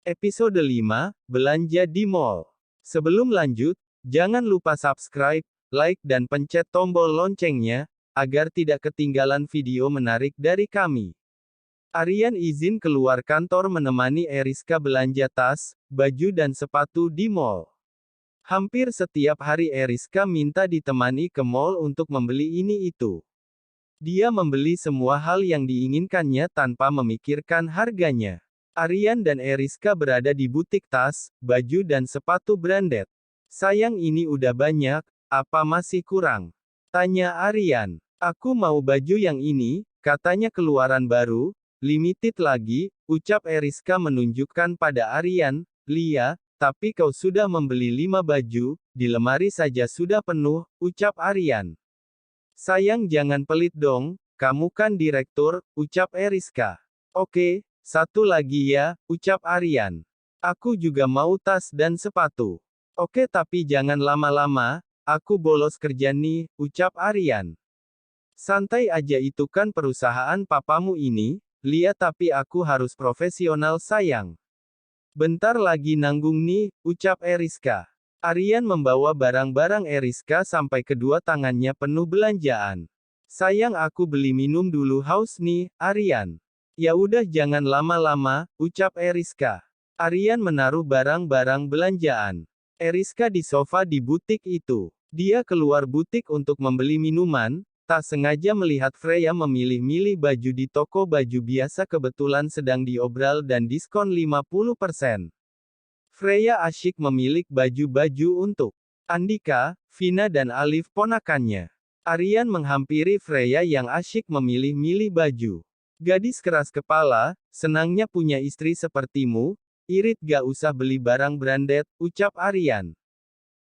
Episode 5, Belanja di Mall. Sebelum lanjut, jangan lupa subscribe, like dan pencet tombol loncengnya, agar tidak ketinggalan video menarik dari kami. Aryan izin keluar kantor menemani Eriska belanja tas, baju dan sepatu di mall. Hampir setiap hari Eriska minta ditemani ke mall untuk membeli ini itu. Dia membeli semua hal yang diinginkannya tanpa memikirkan harganya. Aryan dan Eriska berada di butik tas, baju dan sepatu branded. Sayang ini udah banyak, apa masih kurang? Tanya Aryan. Aku mau baju yang ini, katanya keluaran baru, limited lagi, ucap Eriska menunjukkan pada Aryan. Lia, tapi kau sudah membeli 5 baju, di lemari saja sudah penuh, ucap Aryan. Sayang jangan pelit dong, kamu kan direktur, ucap Eriska. Oke. Satu lagi ya, ucap Aryan. Aku juga mau tas dan sepatu. Oke tapi jangan lama-lama, aku bolos kerja nih, ucap Aryan. Santai aja itu kan perusahaan papamu ini, lihat tapi aku harus profesional sayang. Bentar lagi nanggung nih, ucap Eriska. Aryan membawa barang-barang Eriska sampai kedua tangannya penuh belanjaan. Sayang aku beli minum dulu haus nih, Aryan. Ya udah jangan lama-lama, ucap Eriska. Aryan menaruh barang-barang belanjaan Eriska di sofa di butik itu. Dia keluar butik untuk membeli minuman, tak sengaja melihat Freya memilih-milih baju di toko baju biasa kebetulan sedang diobral dan diskon 50%. Freya asyik memilih baju-baju untuk Andika, Vina dan Alif ponakannya. Aryan menghampiri Freya yang asyik memilih-milih baju. Gadis keras kepala, senangnya punya istri sepertimu, irit gak usah beli barang branded, ucap Aryan.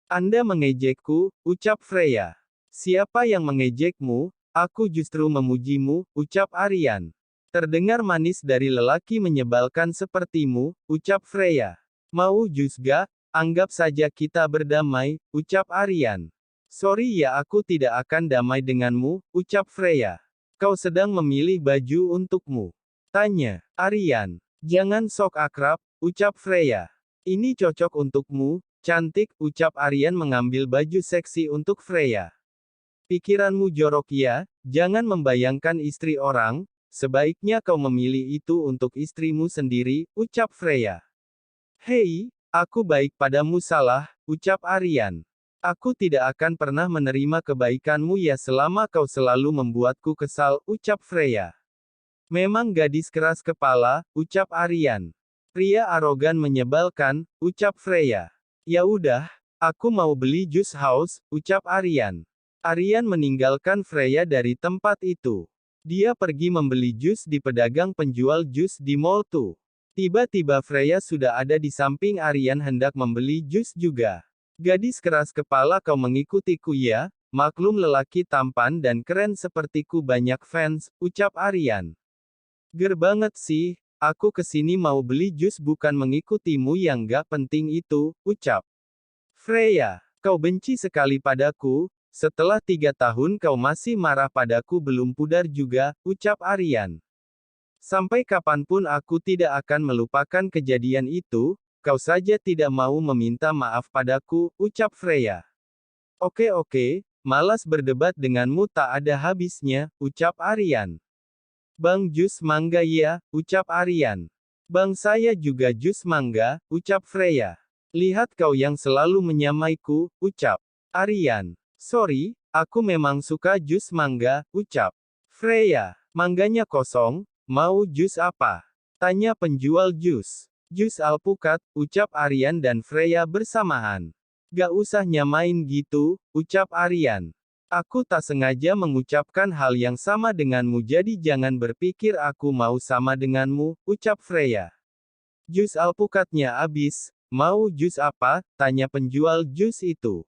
Anda mengejekku, ucap Freya. Siapa yang mengejekmu, aku justru memujimu, ucap Aryan. Terdengar manis dari lelaki menyebalkan sepertimu, ucap Freya. Mau jus gak? Anggap saja kita berdamai, ucap Aryan. Sorry ya aku tidak akan damai denganmu, ucap Freya. Kau sedang memilih baju untukmu? Tanya Aryan. Jangan sok akrab, ucap Freya. Ini cocok untukmu, cantik, ucap Aryan mengambil baju seksi untuk Freya. Pikiranmu jorok ya, jangan membayangkan istri orang, sebaiknya kau memilih itu untuk istrimu sendiri, ucap Freya. Hei, aku baik padamu salah, ucap Aryan. Aku tidak akan pernah menerima kebaikanmu ya selama kau selalu membuatku kesal, ucap Freya. Memang gadis keras kepala, ucap Aryan. Pria arogan menyebalkan, ucap Freya. Ya udah, aku mau beli jus haus, ucap Aryan. Aryan meninggalkan Freya dari tempat itu. Dia pergi membeli jus di pedagang penjual jus di mall tuh. Tiba-tiba Freya sudah ada di samping Aryan hendak membeli jus juga. Gadis keras kepala kau mengikutiku ya, maklum lelaki tampan dan keren sepertiku banyak fans, ucap Aryan. Ger banget sih, aku kesini mau beli jus bukan mengikutimu yang gak penting itu, ucap Freya. Kau benci sekali padaku, setelah 3 tahun kau masih marah padaku belum pudar juga, ucap Aryan. Sampai kapanpun aku tidak akan melupakan kejadian itu, kau saja tidak mau meminta maaf padaku, ucap Freya. Oke, malas berdebat denganmu tak ada habisnya, ucap Aryan. Bang jus mangga ya, ucap Aryan. Bang saya juga jus mangga, ucap Freya. Lihat kau yang selalu menyamaiku, ucap Aryan. Sorry, aku memang suka jus mangga, ucap Freya. Mangganya kosong, mau jus apa? Tanya penjual jus. Jus alpukat, ucap Aryan dan Freya bersamaan. Gak usah nyamain gitu, ucap Aryan. Aku tak sengaja mengucapkan hal yang sama denganmu jadi jangan berpikir aku mau sama denganmu, ucap Freya. Jus alpukatnya habis, mau jus apa? Tanya penjual jus itu.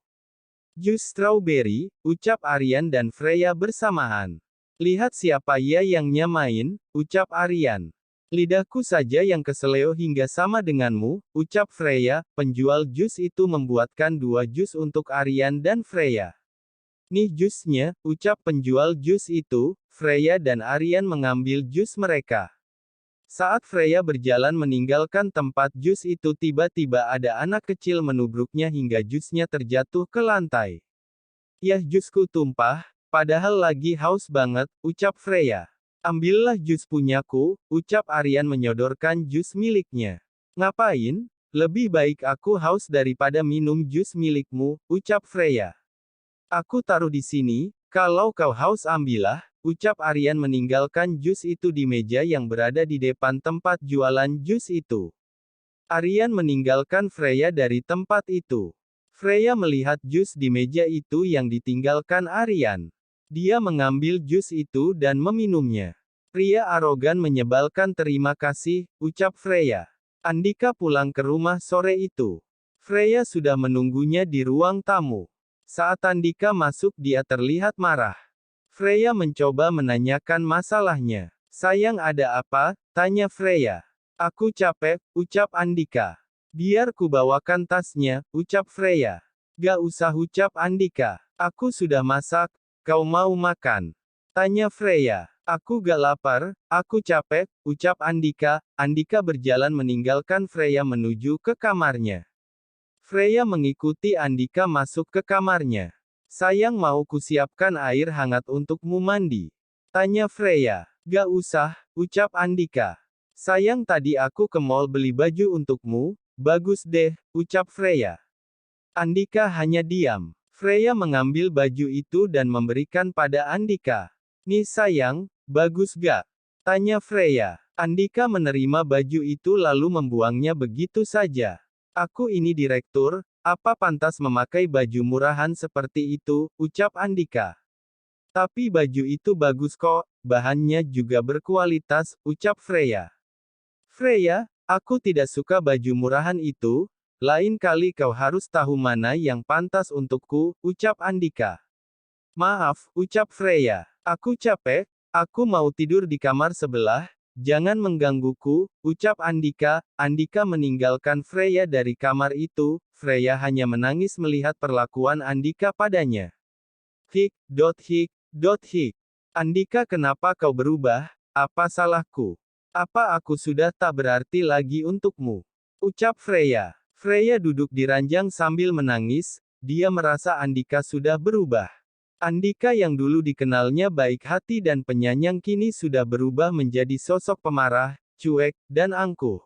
Jus strawberry, ucap Aryan dan Freya bersamaan. Lihat siapa ya yang nyamain, ucap Aryan. Lidahku saja yang keseleo hingga sama denganmu, ucap Freya. Penjual jus itu membuatkan 2 jus untuk Aryan dan Freya. Nih jusnya, ucap penjual jus itu. Freya dan Aryan mengambil jus mereka. Saat Freya berjalan meninggalkan tempat jus itu tiba-tiba ada anak kecil menubruknya hingga jusnya terjatuh ke lantai. Yah jusku tumpah, padahal lagi haus banget, ucap Freya. Ambillah jus punyaku, ucap Aryan menyodorkan jus miliknya. Ngapain? Lebih baik aku haus daripada minum jus milikmu, ucap Freya. Aku taruh di sini, kalau kau haus ambillah, ucap Aryan meninggalkan jus itu di meja yang berada di depan tempat jualan jus itu. Aryan meninggalkan Freya dari tempat itu. Freya melihat jus di meja itu yang ditinggalkan Aryan. Dia mengambil jus itu dan meminumnya. Pria arogan menyebalkan, terima kasih, ucap Freya. Andika pulang ke rumah sore itu. Freya sudah menunggunya di ruang tamu. Saat Andika masuk dia terlihat marah. Freya mencoba menanyakan masalahnya. Sayang ada apa? Tanya Freya. Aku capek, ucap Andika. Biar ku bawakan tasnya, ucap Freya. Gak usah, ucap Andika. Aku sudah masak, kau mau makan? Tanya Freya. Aku gak lapar, aku capek, ucap Andika. Andika berjalan meninggalkan Freya menuju ke kamarnya. Freya mengikuti Andika masuk ke kamarnya. Sayang, mau kusiapkan air hangat untukmu mandi? Tanya Freya. Gak usah, ucap Andika. Sayang, tadi aku ke mall beli baju untukmu. Bagus deh, ucap Freya. Andika hanya diam. Freya mengambil baju itu dan memberikan pada Andika. Nih sayang, bagus gak? Tanya Freya. Andika menerima baju itu lalu membuangnya begitu saja. Aku ini direktur, apa pantas memakai baju murahan seperti itu, ucap Andika. Tapi baju itu bagus kok, bahannya juga berkualitas, ucap Freya. Freya, aku tidak suka baju murahan itu, lain kali kau harus tahu mana yang pantas untukku, ucap Andika. Maaf, ucap Freya. Aku capek, aku mau tidur di kamar sebelah. Jangan menggangguku, ucap Andika. Andika meninggalkan Freya dari kamar itu. Freya hanya menangis melihat perlakuan Andika padanya. Hik. Andika, kenapa kau berubah? Apa salahku? Apa aku sudah tak berarti lagi untukmu? Ucap Freya. Freya duduk di ranjang sambil menangis. Dia merasa Andika sudah berubah. Andika yang dulu dikenalnya baik hati dan penyayang kini sudah berubah menjadi sosok pemarah, cuek, dan angkuh.